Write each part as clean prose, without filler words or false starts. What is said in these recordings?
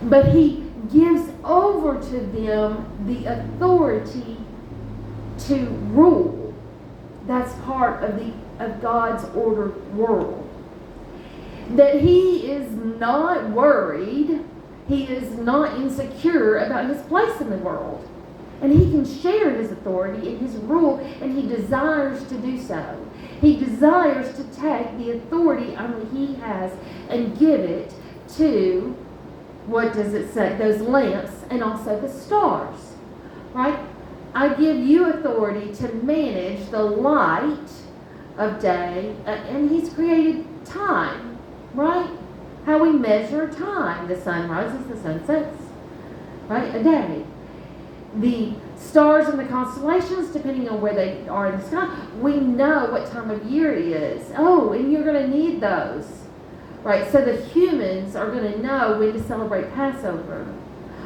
But he gives over to them the authority to rule. That's part of God's ordered world. That he is not worried, he is not insecure about his place in the world. And he can share his authority and his rule, and he desires to do so. He desires to take the authority only he has and give it to, what does it say? Those lamps and also the stars. Right? I give you authority to manage the light of day, and he's created time. Right? How we measure time. The sun rises, the sun sets. Right? A day. The stars and the constellations, depending on where they are in the sky, we know what time of year it is. Oh, and you're going to need those. Right? So the humans are going to know when to celebrate Passover,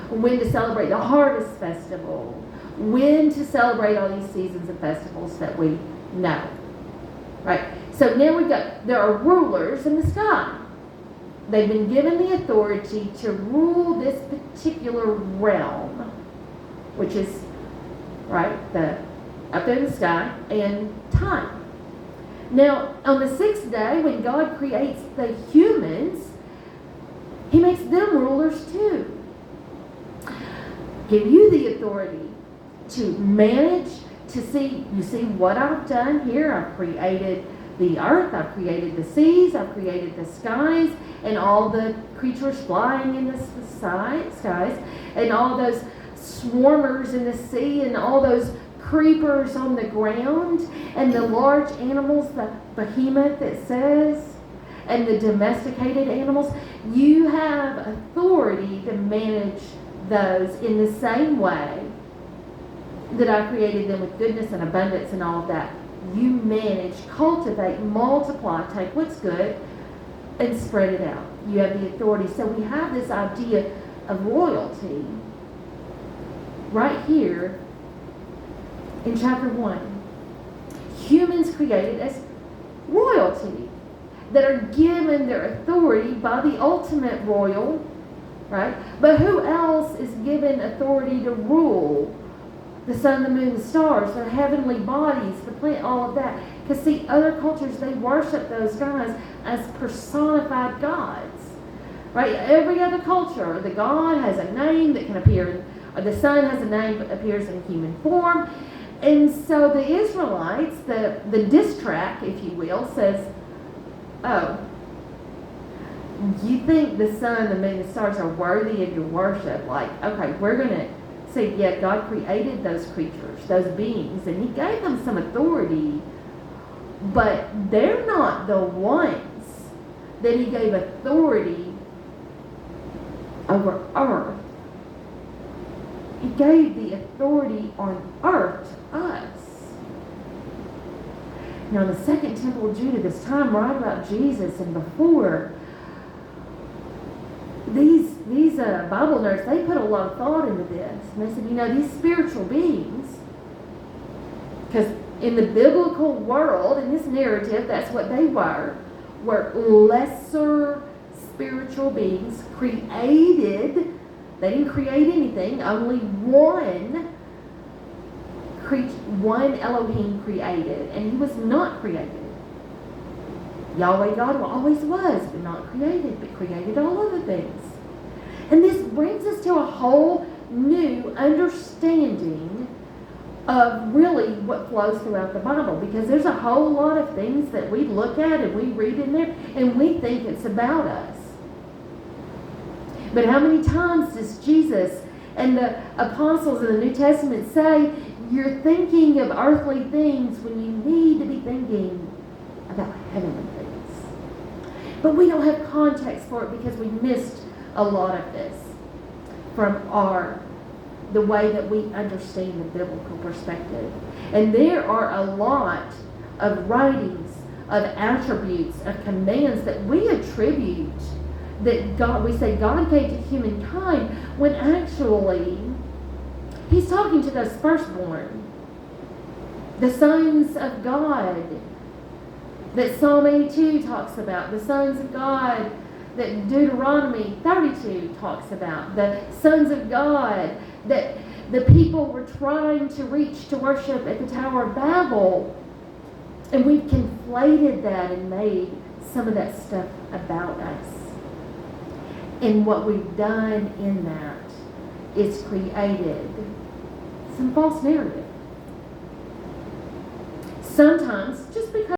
when to celebrate the Harvest Festival, when to celebrate all these seasons and festivals that we know. Right? So now there are rulers in the sky. They've been given the authority to rule this particular realm, which is, right, up there in the sky, and time. Now, on the sixth day, when God creates the humans, he makes them rulers too. Give you the authority to manage, to see, you see what I've done here. I've created the earth, I've created the seas, I've created the skies, and all the creatures flying in the skies, and all those swarmers in the sea, and all those creepers on the ground, and the large animals, the behemoth it says, and the domesticated animals. You have authority to manage those in the same way that I created them, with goodness and abundance and all of that. You manage, cultivate, multiply, take what's good and spread it out. You have the authority. So we have this idea of royalty right here in chapter 1. Humans created as royalty that are given their authority by the ultimate royal, right? But who else is given authority to rule? The sun, the moon, the stars, their heavenly bodies, the planet, all of that. Because see, other cultures, they worship those guys as personified gods. Right? Every other culture, the god has a name that can appear, or the sun has a name that appears in human form. And so the Israelites, the diss track, if you will, says, oh, you think the sun, the moon, the stars are worthy of your worship? Like, okay, we're going to say, yeah, God created those creatures, those beings, and he gave them some authority, but they're not the ones that he gave authority over earth. He gave the authority on earth to us. Now, in the Second Temple of Judah, this time right about Jesus and before, these Bible nerds, they put a lot of thought into this. And they said, these spiritual beings, because in the biblical world, in this narrative, that's what they were lesser spiritual beings created. They didn't create anything. Only one Elohim created, and he was not created. Yahweh God always was, but not created, but created all other things. And this brings us to a whole new understanding of really what flows throughout the Bible, because there's a whole lot of things that we look at and we read in there and we think it's about us. But how many times does Jesus and the apostles in the New Testament say, you're thinking of earthly things when you need to be thinking about heavenly things? But we don't have context for it because we missed a lot of this from the way that we understand the biblical perspective. And there are a lot of writings, of attributes, of commands that we attribute that we say God gave to humankind, when actually he's talking to those firstborn, the sons of God that Psalm 82 talks about, the sons of God that Deuteronomy 32 talks about, the sons of God that the people were trying to reach to worship at the Tower of Babel. And we've conflated that and made some of that stuff about us. And what we've done in that is created some false narrative. Sometimes just because